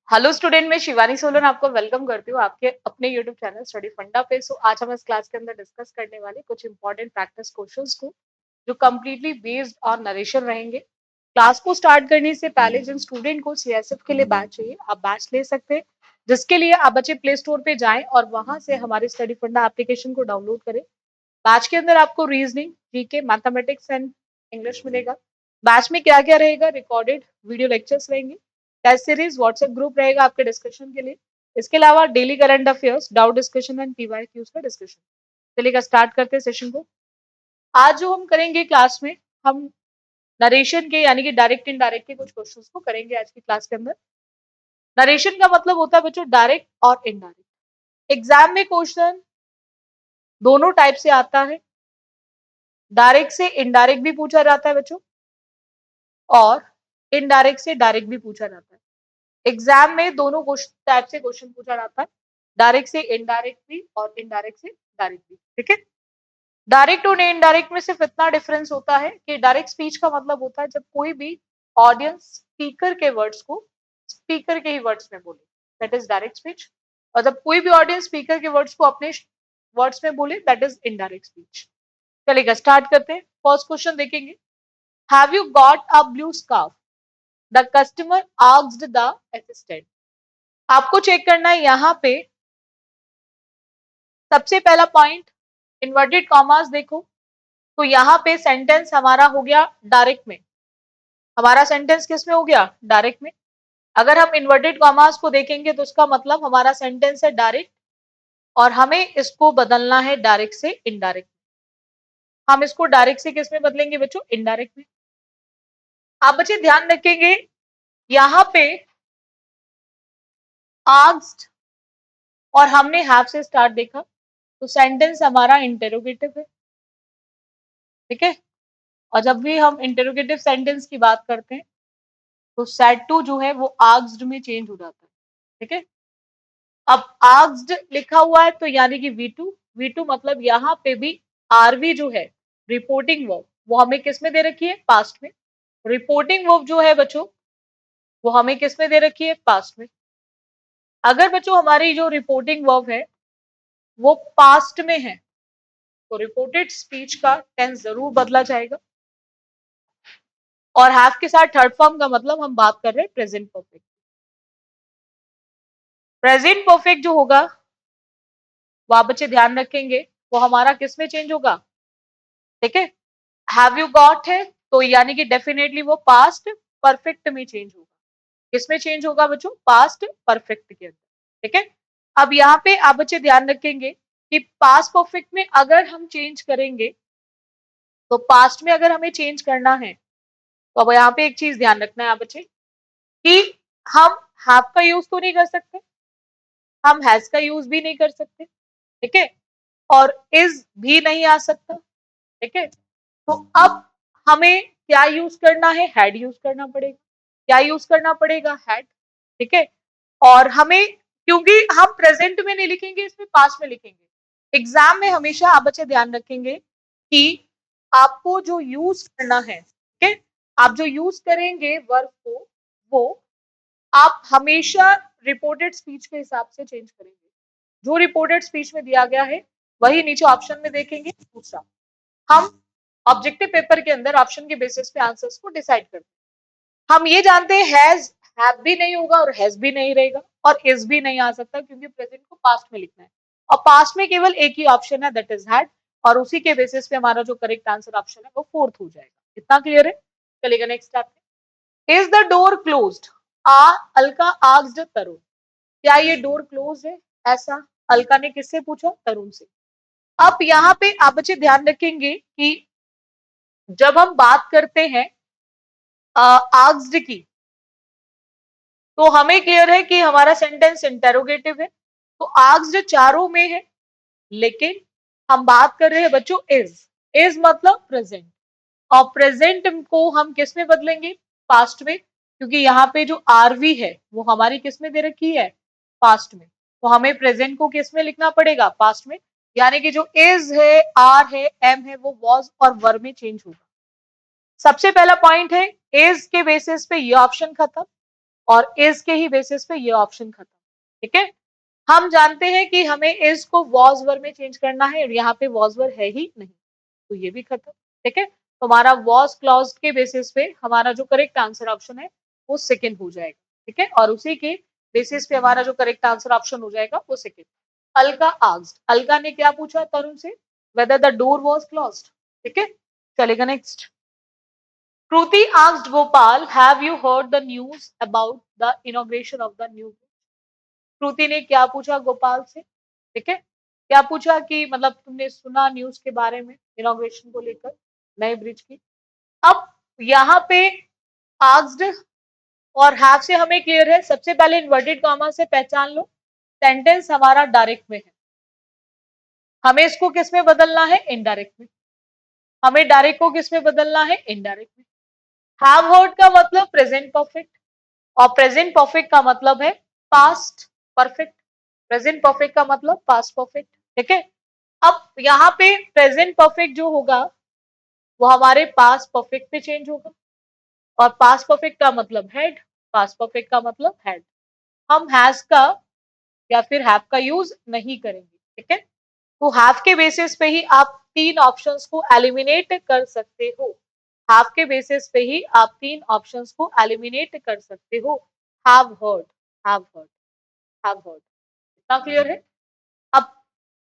Hello student, मैं शिवानी सोलन आपको welcome करती हूँ आपके अपने यूट्यूब चैनल स्टडी फंडा पे। सो आज हम इस क्लास के अंदर डिस्कस करने वाले कुछ इंपॉर्टेंट प्रैक्टिस क्वेश्चंस को जो कंप्लीटली बेस्ड ऑन नरेशन रहेंगे। क्लास को स्टार्ट करने से पहले जिन स्टूडेंट को सीएसएफ के लिए बैच चाहिए आप बैच ले सकते हैं, जिसके लिए आप बच्चे प्ले स्टोर पे जाएं और वहां से हमारे स्टडी फंडा एप्लीकेशन को डाउनलोड करें। बैच के अंदर आपको reasoning, GK, mathematics and English मिलेगा। बैच में क्या क्या रहेगा? रिकॉर्डेड वीडियो लेक्चर्स रहेंगे, टेस्ट सीरीज, व्हाट्सएप ग्रुप रहेगा आपके डिस्कशन के लिए। इसके अलावा daily current affairs, doubt discussion and PYQs का डिस्कशन। चलिएगा स्टार्ट करते हैं सेशन को। आज जो हम करेंगे क्लास में, हम नरेशन के यानी कि डायरेक्ट इनडायरेक्ट के कुछ क्वेश्चंस को करेंगे आज की क्लास के अंदर। नरेशन का मतलब होता है बच्चों डायरेक्ट और इनडायरेक्ट। एग्जाम में क्वेश्चन दोनों टाइप से आता है, डायरेक्ट से इनडायरेक्ट भी पूछा जाता है बच्चों, और इनडायरेक्ट से डायरेक्ट भी पूछा जाता है। एग्जाम में दोनों टाइप से क्वेश्चन पूछा जाता है, डायरेक्ट से इनडायरेक्ट भी और इनडायरेक्ट से डायरेक्ट भी। ठीक है, डायरेक्ट और इनडायरेक्ट में सिर्फ इतना डिफरेंस होता है कि डायरेक्ट स्पीच का मतलब होता है जब कोई भी ऑडियंस स्पीकर के वर्ड्स को स्पीकर के ही वर्ड्स में बोले, दैट इज डायरेक्ट स्पीच। और जब कोई भी ऑडियंस स्पीकर के वर्ड्स को अपने वर्ड्स में बोले, दैट इज इनडायरेक्ट स्पीच। चलेगा स्टार्ट करते हैं। फर्स्ट क्वेश्चन देखेंगे। Have you got a blue scarf? The customer asked the assistant. आपको चेक करना है यहाँ पे सबसे पहला पॉइंट, इन्वर्टेड कॉमास देखो। तो यहाँ पे सेंटेंस हमारा हो गया डायरेक्ट में। हमारा सेंटेंस किस में हो गया? डायरेक्ट में। अगर हम इन्वर्टेड कॉमास को देखेंगे तो उसका मतलब हमारा सेंटेंस है डायरेक्ट, और हमें इसको बदलना है डायरेक्ट से इनडायरेक्ट। हम इसको डायरेक्ट से किस में बदलेंगे बच्चों? इनडायरेक्ट में। आप बच्चे ध्यान रखेंगे यहाँ पे आस्क्ड और हमने हैव से स्टार्ट देखा, तो सेंटेंस हमारा इंटेरोगेटिव है। ठीक है, और जब भी हम इंटेरोगेटिव सेंटेंस की बात करते हैं तो सेड टू जो है वो आस्क्ड में चेंज हो जाता है। ठीक है, अब आस्क्ड लिखा हुआ है तो यानी कि वी टू मतलब यहाँ पे भी आरवी जो है रिपोर्टिंग वर्ब, वो हमें किस में दे रखी है? पास्ट में। रिपोर्टिंग वर्ब जो है बच्चों वो हमें किस में दे रखी है? पास्ट में। अगर बच्चों हमारी जो रिपोर्टिंग वर्ब है वो पास्ट में है तो रिपोर्टेड स्पीच का टेंस जरूर बदला जाएगा। और हैव के साथ थर्ड फॉर्म का मतलब हम बात कर रहे हैं प्रेजेंट परफेक्ट। प्रेजेंट परफेक्ट जो होगा वो आप बच्चे ध्यान रखेंगे वो हमारा किस में चेंज होगा? ठीक है, हैव यू गॉट है तो यानी कि डेफिनेटली वो पास्ट परफेक्ट में चेंज होगा। किसमें चेंज होगा बच्चों? पास्ट परफेक्ट के अंदर। ठीक है, अब यहाँ पे आप बच्चे ध्यान रखेंगे कि पास्ट परफेक्ट में अगर हम चेंज करेंगे तो पास्ट में अगर हमें चेंज करना है तो अब यहाँ पे एक चीज ध्यान रखना है आप बच्चे कि हम हैव का यूज तो नहीं कर सकते, हम हैज का यूज भी नहीं कर सकते। ठीक है, और इज भी नहीं आ सकता। ठीक है, तो अब हमें क्या यूज करना है? हैड यूज करना पड़ेगा। क्या यूज करना पड़ेगा? हैड। ठीक है, और हमें क्योंकि हम प्रेजेंट में नहीं लिखेंगे, इसमें पास्ट में लिखेंगे। एग्जाम में हमेशा आप बच्चे ध्यान रखेंगे कि आपको जो यूज करना है, ठीक है, आप जो यूज करेंगे वर्ब को वो आप हमेशा रिपोर्टेड स्पीच के हिसाब से चेंज करेंगे। जो रिपोर्टेड स्पीच में दिया गया है वही नीचे ऑप्शन में देखेंगे। दूसरा, हम ऑब्जेक्टिव पेपर के अंदर ऑप्शन के बेसिस पे आंसर्स को डिसाइड करते हैं। हम ये जानते हैं हैज हैव भी नहीं होगा और हैज भी नहीं रहेगा और इज भी नहीं आ सकता क्योंकि प्रेजेंट को पास्ट में लिखना है, और पास्ट में केवल एक ही ऑप्शन है दैट इज हैड, और उसी के बेसिस पे हमारा जो करेक्ट आंसर ऑप्शन है वो फोर्थ हो जाएगा। इतना क्लियर है? चलेगा next step. Is the door closed? आ अलका आस्क्ड तरुण। क्या ये डोर क्लोज है? ऐसा अलका ने किससे पूछा? तरुण से। अब यहाँ पे आप बच्चे ध्यान रखेंगे कि जब हम बात करते हैं आस्क्ड की तो हमें क्लियर है कि हमारा सेंटेंस इंटेरोगेटिव है, तो आस्क्ड चारों में है, लेकिन हम बात कर रहे हैं बच्चों इज मतलब प्रेजेंट, और प्रेजेंट को हम किस में बदलेंगे? पास्ट में, क्योंकि यहाँ पे जो आरवी है वो हमारी किस में दे रखी है? पास्ट में। तो हमें प्रेजेंट को किस में लिखना पड़ेगा? पास्ट में। यानी कि जो इज है, आर है, एम है, वो वॉज और वर में चेंज होगा। सबसे पहला पॉइंट है इज के बेसिस पे ये ऑप्शन खत्म, और इज के ही बेसिस पे ये ऑप्शन खत्म। ठीक है, हम जानते हैं कि हमें इज को वॉज वर में चेंज करना है और यहाँ पे वॉज वर है ही नहीं, तो ये भी खत्म। ठीक है, तो हमारा वॉज क्लॉज के बेसिस पे हमारा जो करेक्ट आंसर ऑप्शन है वो सेकंड हो जाएगा। ठीक है, और उसी के बेसिस पे हमारा जो करेक्ट आंसर ऑप्शन हो जाएगा वो सेकंड। अलका आस्क्ड, अलका ने क्या पूछा तरुण से, whether the door was closed. ठीक है, चलेगा next. Kruti asked Gopal, have you heard the news about the inauguration of the new bridge? श्रुति ने क्या पूछा गोपाल से, ठीक है, क्या पूछा कि मतलब तुमने सुना न्यूज के बारे में इनॉग्रेशन को लेकर नए ब्रिज की। अब यहाँ पे आस्क्ड और हैव से हमें क्लियर है, सबसे पहले इन्वर्टेड कॉमा से पहचान लो, सेंटेंस हमारा डायरेक्ट में है, हमें इसको किस में बदलना है, इनडायरेक्ट में। हमें डायरेक्ट को किस में बदलना है, इनडायरेक्ट में। हैव हर्ड का मतलब प्रेजेंट परफेक्ट, और प्रेजेंट परफेक्ट का मतलब है पास्ट परफेक्ट। प्रेजेंट परफेक्ट का मतलब पास्ट परफेक्ट। ठीक है, अब यहाँ पे प्रेजेंट परफेक्ट जो होगा वो हमारे पास्ट परफेक्ट पे चेंज होगा, और पास्ट परफेक्ट का मतलब हेड, पास्ट परफेक्ट का मतलब हेड। हम हैज का या फिर हैव का यूज नहीं करेंगे। ठीक है, तो हैव के बेसिस पे ही आप तीन ऑप्शंस को एलिमिनेट कर सकते हो। हैव के बेसिस पे ही आप तीन ऑप्शंस को एलिमिनेट कर सकते हो। Have heard, have heard, have heard. इतना क्लियर है। अब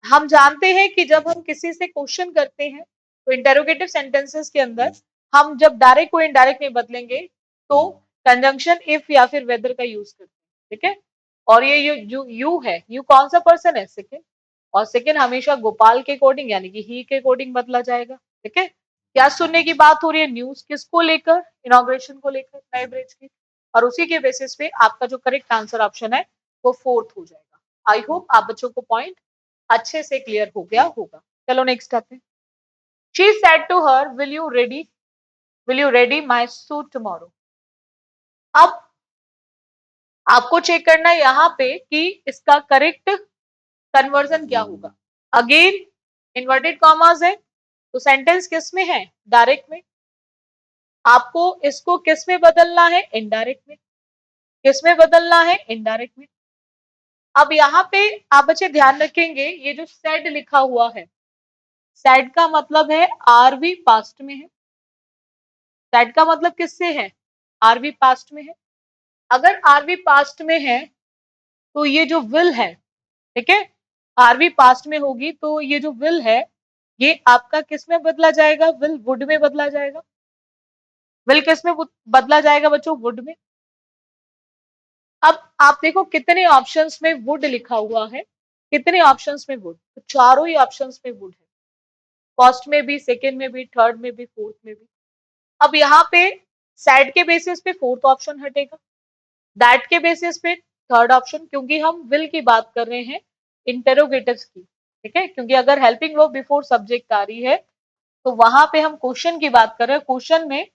हम जानते हैं कि जब हम किसी से क्वेश्चन करते हैं तो इंटेरोगेटिव सेंटेंसेस के अंदर हम जब डायरेक्ट को इनडायरेक्ट में बदलेंगे तो कंजंक्शन इफ या फिर वेदर का यूज करते हैं। ठीक है, और ये यू है, यू कौन सा पर्सन है, सेकंड, और सेकंड हमेशा गोपाल के अकॉर्डिंग यानी कि ही के अकॉर्डिंग बदला जाएगा। ठीक है, क्या सुनने की बात हो रही है, न्यूज किसको लेकर, इनॉग्रेशन को लेकर नए ब्रिज की, और उसी के बेसिस पे आपका जो करेक्ट आंसर ऑप्शन है वो फोर्थ हो जाएगा। आई होप आप बच्चों को पॉइंट अच्छे से क्लियर हो गया होगा। चलो नेक्स्ट आते हैं। She said to her, will you ready my suit tomorrow? अब आपको चेक करना है यहाँ पे कि इसका करेक्ट कन्वर्जन क्या होगा। अगेन इन्वर्टेड कॉमास है, तो सेंटेंस किस में है, डायरेक्ट में। आपको इसको किस में बदलना है, इनडायरेक्ट में। किस में बदलना है, इनडायरेक्ट में। अब यहाँ पे आप बच्चे ध्यान रखेंगे, ये जो सेड लिखा हुआ है, सेड का मतलब है आरवी पास्ट में है। सेड का मतलब किससे है, आरवी पास्ट में है। अगर आरवी पास्ट में है तो ये जो विल है, ठीक है, आरवी पास्ट में होगी तो ये जो विल है ये आपका किस में बदला जाएगा, विल वुड में बदला जाएगा। विल किस में बदला जाएगा बच्चों, वुड में। अब आप देखो कितने ऑप्शंस में वुड लिखा हुआ है, कितने ऑप्शंस में वुड, तो चारों ही ऑप्शंस में वुड है, फर्स्ट में भी, सेकेंड में भी, थर्ड में भी, फोर्थ में भी। अब यहाँ पे सैड के बेसिस पे फोर्थ ऑप्शन हटेगा, दैट के बेसिस पे थर्ड ऑप्शन, क्योंकि हम विल की बात कर रहे हैं इंटेरोगेटिव्स की। ठीक है, क्योंकि अगर हेल्पिंग वर्ब बिफोर सब्जेक्ट आ रही है तो वहां पे हम क्वेश्चन की बात कर रहे हैं, क्वेश्चन में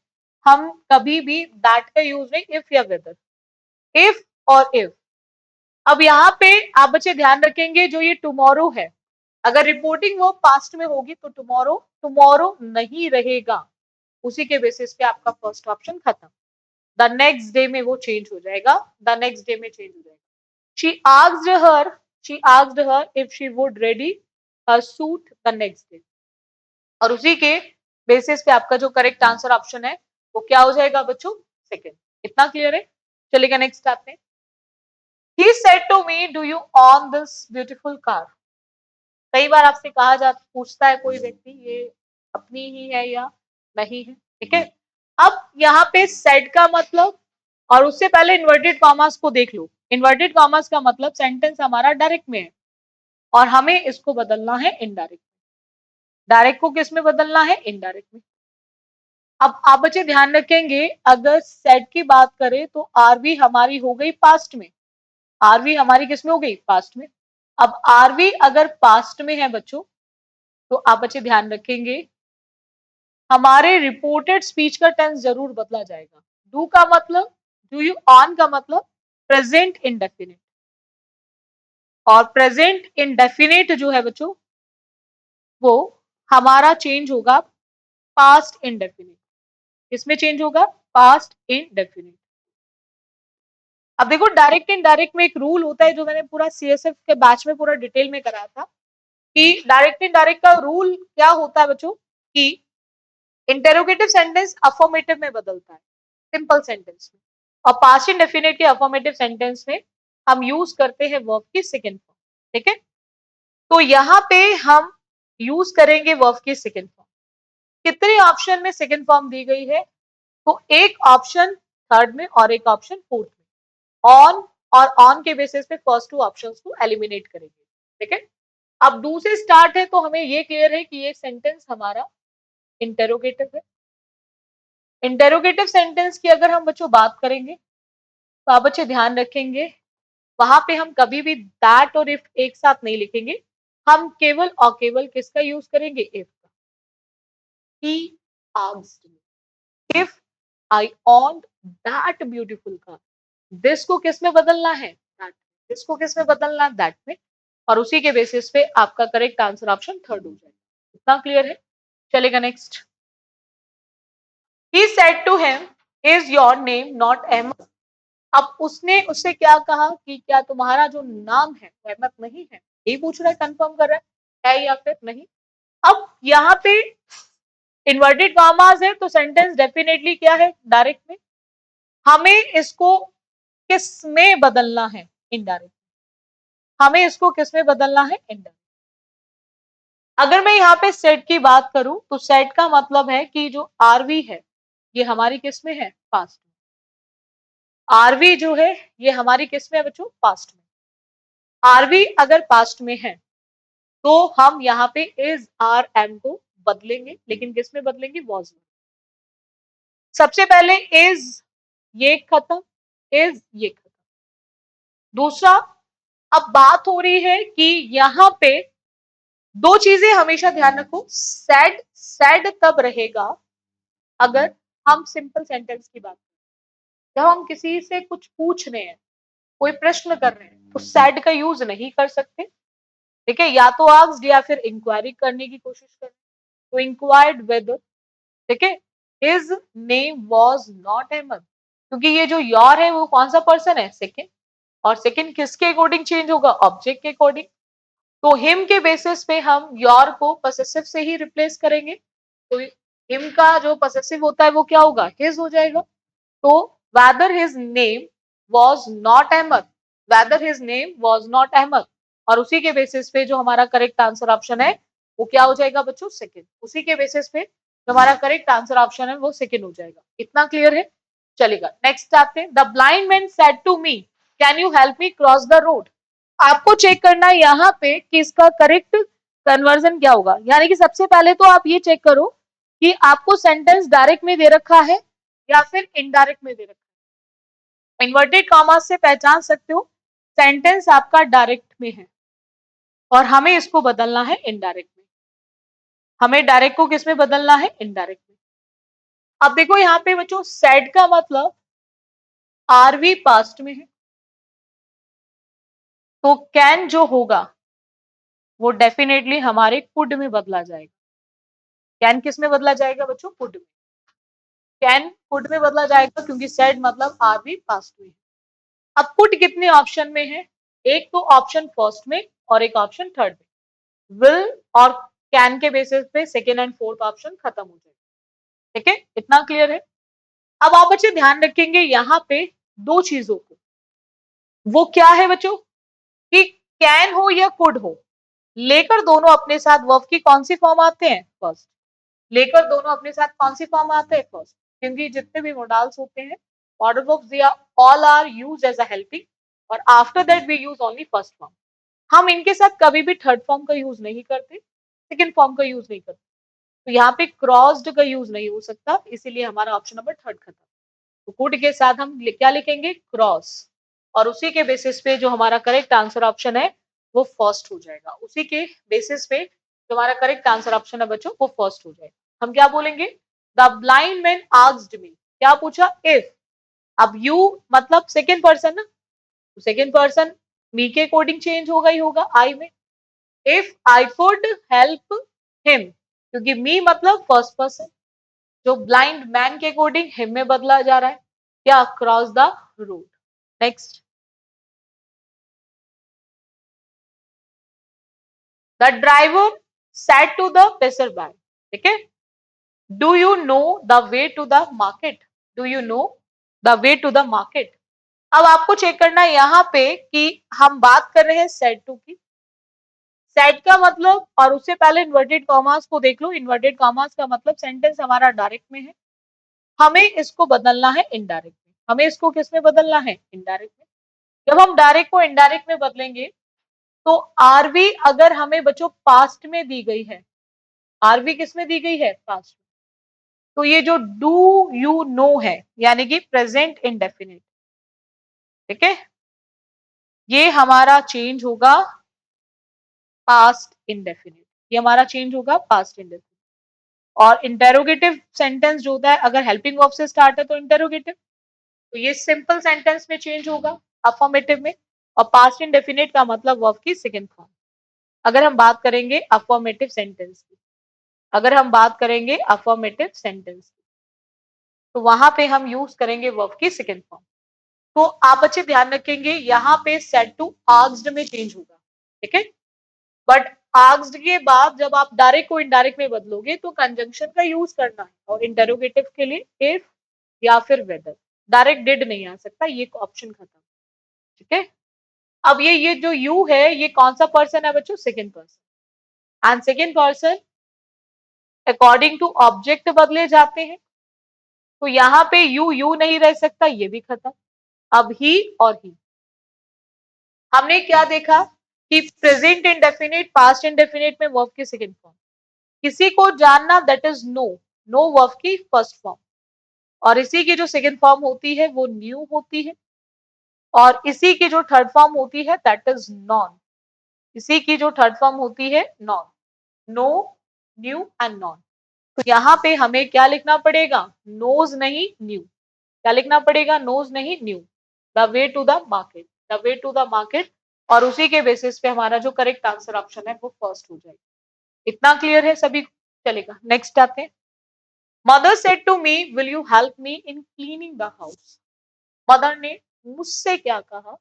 हम कभी भी दैट का यूज नहीं, इफ या वेदर, इफ और इफ। अब यहाँ पे आप बच्चे ध्यान रखेंगे, जो ये टुमारो है, अगर रिपोर्टिंग वर्ब पास्ट में होगी तो टुमारो टुमारो नहीं रहेगा, उसी के बेसिस पे आपका फर्स्ट ऑप्शन खत्म। द नेक्स्ट डे में वो चेंज हो जाएगा, द नेक्स्ट डे में चेंज हो जाएगा। She asked her, she asked her if she would ready her suit the next day, और उसी के बेसिस पे आपका जो करेक्ट आंसर ऑप्शन है वो क्या हो जाएगा बच्चों, सेकंड। इतना क्लियर है। चलिएगा नेक्स्ट आते हैं। He said to me, do you own this beautiful car? कई बार आपसे कहा जा पूछता है कोई व्यक्ति ये अपनी ही है या नहीं है। ठीक है, अब यहाँ पे सेड का मतलब, और उससे पहले इन्वर्टेड कॉमर्स को देख लो। इन्वर्टेड कॉमर्स का मतलब सेंटेंस हमारा डायरेक्ट में है और हमें इसको बदलना है इनडायरेक्ट। डायरेक्ट को किस में बदलना है, इनडायरेक्ट में। अब आप बच्चे ध्यान रखेंगे, अगर सेड की बात करें तो आरवी हमारी हो गई पास्ट में, आरवी हमारी किस में हो गई, पास्ट में। अब आरवी अगर पास्ट में है बच्चों तो आप बच्चे ध्यान रखेंगे हमारे रिपोर्टेड स्पीच का टेंस जरूर बदला जाएगा। डू का मतलब, डू यू ऑन का मतलब प्रेजेंट इंडेफिनिट, और प्रेजेंट इंडेफिनिट जो है बच्चों वो हमारा चेंज होगा पास्ट इंडेफिनिट। किसमें चेंज होगा, पास्ट इंडेफिनिट। अब देखो डायरेक्ट इनडायरेक्ट में एक रूल होता है जो मैंने पूरा सीएसएफ के बैच में पूरा डिटेल में कराया था कि डायरेक्ट इनडायरेक्ट का रूल क्या होता है बच्चों कि इंटेरोगेटिव सेंटेंस अफर्मेटिव में बदलता है सिंपल सेंटेंस में, और पास्ट इंडेफिनिट के अफर्मेटिव सेंटेंस में हम यूज करते हैं वर्ब की सेकेंड फॉर्म। ठीक है, तो यहाँ पे हम यूज करेंगे वर्ब की सेकेंड फॉर्म। कितने ऑप्शन में सेकेंड फॉर्म दी गई है? तो एक ऑप्शन थर्ड में और एक ऑप्शन फोर्थ में। ऑन और ऑन के बेसिस पे फर्स्ट टू ऑप्शंस को एलिमिनेट करेंगे। ठीक है, अब दूसरे स्टार्ट है तो हमें ये क्लियर है कि ये सेंटेंस हमारा इंटेरोगेटिव है। इंटेरोगेटिव सेंटेंस की अगर हम बच्चों बात करेंगे तो आप बच्चे ध्यान रखेंगे वहां पे हम कभी भी दैट और इफ एक साथ नहीं लिखेंगे, हम केवल और केवल किसका यूज करेंगे? इफ का। He asked me if I owned that beautiful car. This को किस में बदलना है? दैट। दिस को किस में बदलना है? दैट में। और उसी के बेसिस पे आपका करेक्ट आंसर ऑप्शन थर्ड हो जाएगा। इतना क्लियर है? चलेगा next. He said to him, "Is your name not Ahmed?" अब उसने उससे क्या कहा कि क्या तुम्हारा जो नाम है वो अहमद नहीं है? यही पूछ रहा है, कंफर्म कर रहा है या फिर नहीं। अब यहाँ पे इन्वर्टेड कॉमास है तो सेंटेंस डेफिनेटली क्या है? डायरेक्ट में। हमें इसको किस में बदलना है? इनडायरेक्ट। हमें इसको किस में बदलना है? इनडायरेक्ट। अगर मैं यहाँ पे सेट की बात करूं तो सेट का मतलब है कि जो आरवी है ये हमारी किस में है? पास्ट में। आरवी जो है ये हमारी किस में है बच्चों? पास्ट में। आरवी अगर पास्ट में है तो हम यहाँ पे इज आर एम को बदलेंगे, लेकिन किस में बदलेंगे? वॉज में। सबसे पहले इज ये खत्म, इज ये खत्म। दूसरा, अब बात हो रही है कि यहाँ पे दो चीजें हमेशा ध्यान रखो। सैड सैड तब रहेगा अगर हम सिंपल सेंटेंस की बात करें। जब हम किसी से कुछ पूछ रहे हैं, कोई प्रश्न कर रहे हैं, तो सैड का यूज नहीं कर सकते। ठीक है, या तो आस्क्ड या फिर इंक्वायरी करने की कोशिश करें, तो इंक्वायर्ड वेदर। ठीक है, his name was not Ahmed, क्योंकि ये जो योर है वो कौन सा पर्सन है? सेकेंड। और सेकेंड किसके अकॉर्डिंग चेंज होगा? ऑब्जेक्ट के अकॉर्डिंग। तो हिम के बेसिस पे हम योर को पसेसिव से ही रिप्लेस करेंगे, तो हिम का जो पसेसिव होता है वो क्या होगा? हिज हो जाएगा। तो whether his name was not Ahmad, whether his name was not Ahmad, और उसी के बेसिस पे जो हमारा करेक्ट आंसर ऑप्शन है वो क्या हो जाएगा बच्चों? सेकंड। उसी के बेसिस पे जो हमारा करेक्ट आंसर ऑप्शन है वो सेकंड हो जाएगा। इतना क्लियर है? चलेगा नेक्स्ट आते हैं। The blind man said to me, can you help me cross the road. आपको चेक करना है यहाँ पे कि इसका करेक्ट कन्वर्जन क्या होगा। यानी कि सबसे पहले तो आप ये चेक करो कि आपको सेंटेंस डायरेक्ट में दे रखा है या फिर इनडायरेक्ट में दे रखा है। इन्वर्टेड कॉमा से पहचान सकते हो सेंटेंस आपका डायरेक्ट में है और हमें इसको बदलना है इनडायरेक्ट में। हमें डायरेक्ट को किस में बदलना है? इनडायरेक्ट में। अब देखो यहाँ पे बच्चों सेड का मतलब आरवी पास्ट में है, तो कैन जो होगा वो डेफिनेटली हमारे कुड में बदला जाएगा। कैन किस में बदला जाएगा बच्चों? कुड में। कैन कुड में बदला जाएगा क्योंकि सेड मतलब आरवी पास्ट में है। अब कुड कितने ऑप्शन में है? एक तो ऑप्शन फर्स्ट में और एक ऑप्शन थर्ड में। विल और कैन के बेसिस पे सेकेंड एंड फोर्थ ऑप्शन खत्म हो जाएगा। ठीक है, इतना क्लियर है? अब आप बच्चे ध्यान रखेंगे यहाँ पे दो चीजों को। वो क्या है बच्चों? कि कैन हो या कुड हो, लेकर दोनों अपने साथ वर्ब की कौन सी फॉर्म आते हैं? फर्स्ट। लेकर दोनों अपने साथ कौन सी फॉर्म आते हैं? फर्स्ट। क्योंकि जितने भी मोडाल्स होते हैं model verbs they are all are used as a helping, और after that we use only first form. हम इनके साथ कभी भी थर्ड फॉर्म का यूज नहीं करते, सेकेंड फॉर्म का यूज नहीं करते। तो यहाँ पे क्रॉस्ड का यूज नहीं हो सकता, इसीलिए हमारा ऑप्शन नंबर थर्ड खत्म। तो कुड के साथ हम क्या लिखेंगे? क्रॉस। और उसी के बेसिस पे जो हमारा करेक्ट आंसर ऑप्शन है वो फर्स्ट हो जाएगा। उसी के बेसिस पे जो हमारा करेक्ट आंसर ऑप्शन है बच्चों वो फर्स्ट हो जाएगा। हम क्या बोलेंगे? The blind man asked me, क्या पूछा? इफ। अब यू मतलब सेकेंड पर्सन ना, तो सेकेंड पर्सन मी के अकॉर्डिंग चेंज होगा ही होगा आई में। If I could help him, क्योंकि मी मतलब फर्स्ट पर्सन, जो ब्लाइंड मैन के अकॉर्डिंग हिम में बदला जा रहा है। क्या? Cross the road. Next, the driver said to the passer by, ठीक है, do you know the way to the market, do you know the way to the market. अब आपको चेक करना है यहाँ पे कि हम बात कर रहे हैं सेड टू की। सेड का मतलब, और उससे पहले इन्वर्टेड कॉमास को देख लो, इन्वर्टेड कॉमास का मतलब सेंटेंस हमारा डायरेक्ट में है, हमें इसको बदलना है इनडायरेक्ट में। हमें इसको किस में बदलना है? इनडायरेक्ट में। जब हम डायरेक्ट को इनडायरेक्ट में बदलेंगे तो आरवी अगर हमें बच्चों पास्ट में दी गई है, आरवी किस में दी गई है? पास्ट में। तो ये जो डू यू नो है यानी कि प्रेजेंट इंडेफिनिट, ठीक है, ये हमारा चेंज होगा पास्ट इंडेफिनिट, ये हमारा चेंज होगा पास्ट इंडेफिनिट। और इंटेरोगेटिव सेंटेंस जो होता है अगर हेल्पिंग वर्ब से स्टार्ट है तो इंटेरोगेटिव, तो ये सिंपल सेंटेंस में चेंज होगा अफर्मेटिव में। और पास्ट इंडेफिनिट का मतलब वर्ब की सेकंड फॉर्म। अगर हम बात करेंगे अफर्मेटिव सेंटेंस की, अगर हम बात करेंगे अफर्मेटिव सेंटेंस की, तो वहां पे हम यूज करेंगे वर्ब की सेकंड फॉर्म। तो आप अच्छे ध्यान रखेंगे यहाँ पे सेड टू आस्क्ड में चेंज होगा, ठीक है, बट आस्क्ड के बाद जब आप डायरेक्ट को इनडायरेक्ट में बदलोगे तो कंजंक्शन का यूज करना है, और इंटरोगेटिव के लिए इफ या फिर वेदर, डायरेक्ट डिड नहीं आ सकता, ये ऑप्शन खत्म, ठीक है। अब ये जो यू है ये कौन सा पर्सन है बच्चों? Second person. And second person according to object बदले जाते हैं, तो यहाँ पे यू नहीं रह सकता, ये भी खत्म। अब ही और ही, हमने क्या देखा कि प्रेजेंट इंडेफिनिट पास्ट इंडेफिनिट में वर्ब की सेकंड फॉर्म, किसी को जानना that is know, know verb की फर्स्ट फॉर्म, और इसी की जो सेकंड फॉर्म होती है वो न्यू होती है, और इसी की जो थर्ड फॉर्म होती है दैट इज नॉन, इसी की जो थर्ड फॉर्म होती है known, know, knew and known. तो यहाँ पे हमें क्या लिखना पड़ेगा? नोज नहीं न्यू। क्या लिखना पड़ेगा? नोज नहीं knew. The way to the market, the way to the market, और उसी के बेसिस पे हमारा जो करेक्ट आंसर ऑप्शन है वो फर्स्ट हो जाएगा। इतना क्लियर है सभी को? चलेगा, नेक्स्ट आते हैं। Mother said to me will you help me in cleaning the house. Mother ने मुझसे क्या कहा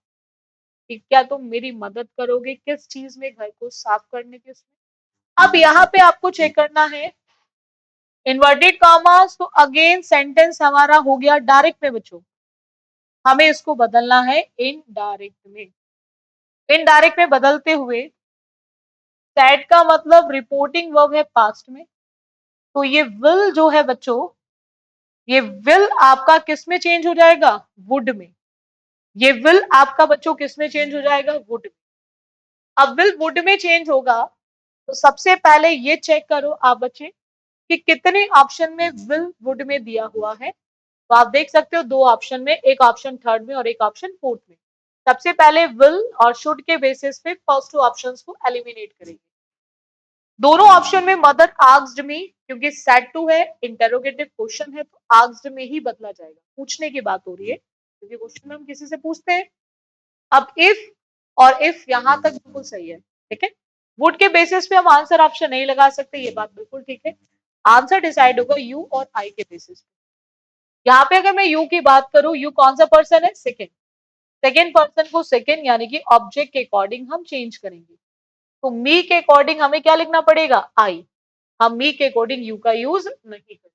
कि क्या तुम मेरी मदद करोगे किस चीज में? घर को साफ करने के उसमें। अब यहाँ पे आपको चेक करना है इन्वर्टेड कॉमास, तो अगेन सेंटेंस हमारा हो गया डायरेक्ट में बच्चों, हमें इसको बदलना है इनडायरेक्ट में। इनडायरेक्ट में बदलते हुए सेड का मतलब रिपोर्टिंग वर्ब है पास्ट में, तो ये विल जो है बच्चों, ये विल आपका किस में चेंज हो जाएगा? वुड में। ये विल आपका बच्चों किस में चेंज हो जाएगा? वुड में। अब विल वुड में चेंज होगा तो सबसे पहले ये चेक करो आप बच्चे कि कितने ऑप्शन में विल वुड में दिया हुआ है। तो आप देख सकते हो दो ऑप्शन में, एक ऑप्शन थर्ड में और एक ऑप्शन फोर्थ में। सबसे पहले विल और शुड के बेसिस पे फर्स्ट टू ऑप्शंस को एलिमिनेट करेंगे। दोनों ऑप्शन में मदर आस्क्ड मी, क्योंकि सेड टू है, इंटेरोगेटिव क्वेश्चन है, तो आस्क्ड में ही बदला जाएगा, पूछने की बात हो रही है, क्योंकि क्वेश्चन में हम किसी से पूछते हैं। अब इफ और इफ यहां तक बिल्कुल सही है, ठीक है। वुड के बेसिस पे हम आंसर ऑप्शन नहीं लगा सकते, ये बात बिल्कुल ठीक है। आंसर डिसाइड होगा यू और आई के बेसिस पे। यहाँ पे अगर मैं यू की बात करूं, यू कौन सा पर्सन है? सेकेंड। सेकेंड पर्सन को सेकेंड यानी कि ऑब्जेक्ट के अकॉर्डिंग हम चेंज करेंगे। तो मी के अकॉर्डिंग हमें क्या लिखना पड़ेगा? आई। हम मी के अकॉर्डिंग यू का यूज नहीं करेंगे,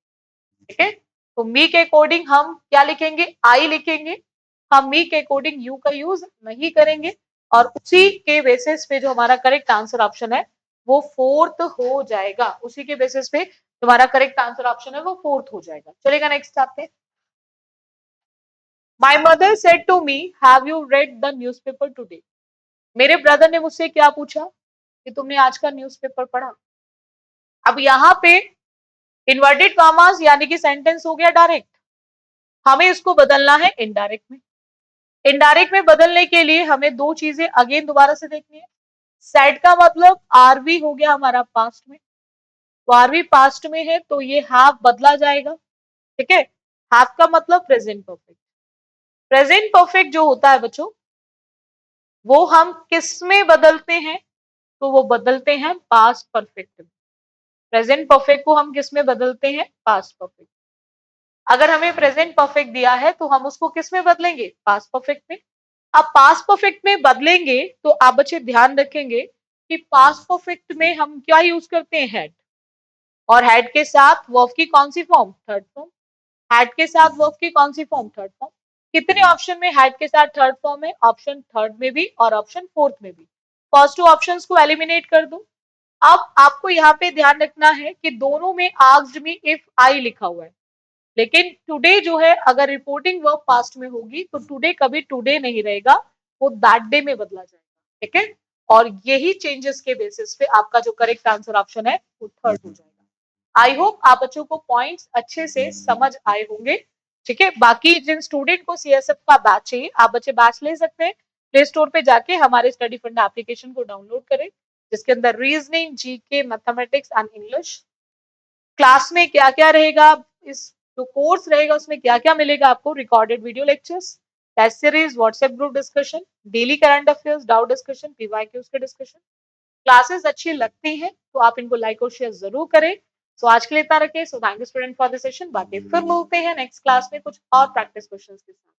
ठीक है। तो मी के अकॉर्डिंग हम क्या लिखेंगे? आई लिखेंगे। हम मी के अकॉर्डिंग यू का यूज नहीं करेंगे, और उसी के बेसिस पे जो हमारा करेक्ट आंसर ऑप्शन है वो फोर्थ हो जाएगा। उसी के बेसिस पे तुम्हारा करेक्ट आंसर ऑप्शन है वो फोर्थ हो जाएगा। चलेगा, नेक्स्ट आते हैं। My mother said to me have you read the newspaper today. मेरे ब्रदर ने मुझसे क्या पूछा कि तुमने आज का न्यूज़पेपर पढ़ा। अब यहाँ पे इन्वर्टेड कॉमास यानी कि सेंटेंस हो गया डायरेक्ट, हमें इसको बदलना है इनडायरेक्ट में। इनडायरेक्ट में बदलने के लिए हमें दो चीजें अगेन दोबारा से देखनी है। सेड का मतलब आरवी हो गया हमारा पास्ट में, तो आरवी पास्ट में है तो ये हैव बदला जाएगा, ठीक है। हैव का मतलब प्रेजेंट परफेक्ट। प्रेजेंट परफेक्ट जो होता है बच्चों वो हम किस में बदलते हैं? तो वो बदलते हैं पास्ट परफेक्ट में। प्रेजेंट परफेक्ट को हम किस में बदलते हैं? Past perfect. अगर हमें प्रेजेंट परफेक्ट दिया है तो हम उसको किस में बदलेंगे? पास्ट परफेक्ट में। अब पास्ट परफेक्ट में बदलेंगे तो आप बच्चे ध्यान रखेंगे कि पास्ट परफेक्ट में हम क्या यूज करते हैं, हैड, और हैड के साथ वर्ब की कौन सी फॉर्म, थर्ड फॉर्म। हैड के साथ वर्ब की कौन सी फॉर्म, थर्ड फॉर्म। कितने ऑप्शन में हैड के साथ थर्ड फॉर्म है, ऑप्शन थर्ड में भी और ऑप्शन फोर्थ में भी। फर्स्ट टू ऑप्शंस को एलिमिनेट कर दो। अब आपको यहाँ पे ध्यान रखना है कि दोनों में आस्क्ड मी इफ आई लिखा हुआ है, लेकिन टुडे जो है अगर रिपोर्टिंग वर्ब पास्ट में होगी तो टुडे कभी टुडे नहीं रहेगा, वो दैट डे में बदला जाएगा, ठीक है। और यही चेंजेस के बेसिस पे आपका जो करेक्ट आंसर ऑप्शन है वो थर्ड हो जाएगा। आई होप आप बच्चों को पॉइंट्स अच्छे से समझ आए होंगे, ठीक है। बाकी जिन स्टूडेंट को सीएसएफ का बैच चाहिए, आप बच्चे बैच ले सकते हैं। प्ले स्टोर पे जाके हमारे स्टडी फंड एप्लीकेशन को डाउनलोड करें, जिसके अंदर reasoning, GK, mathematics and English, class में क्या क्या रहेगा, इस जो कोर्स रहेगा उसमें क्या क्या मिलेगा आपको, recorded video lectures, test series, WhatsApp group discussion, daily current affairs, doubt discussion, PYQs के डिस्कशन। क्लासेस अच्छी लगती हैं तो आप इनको लाइक और शेयर जरूर करें। सो आज के लिए इतना रखें। So thank you student for the session. बाकी फिर मिलते हैं नेक्स्ट क्लास में कुछ और प्रैक्टिस क्वेश्चंस के साथ।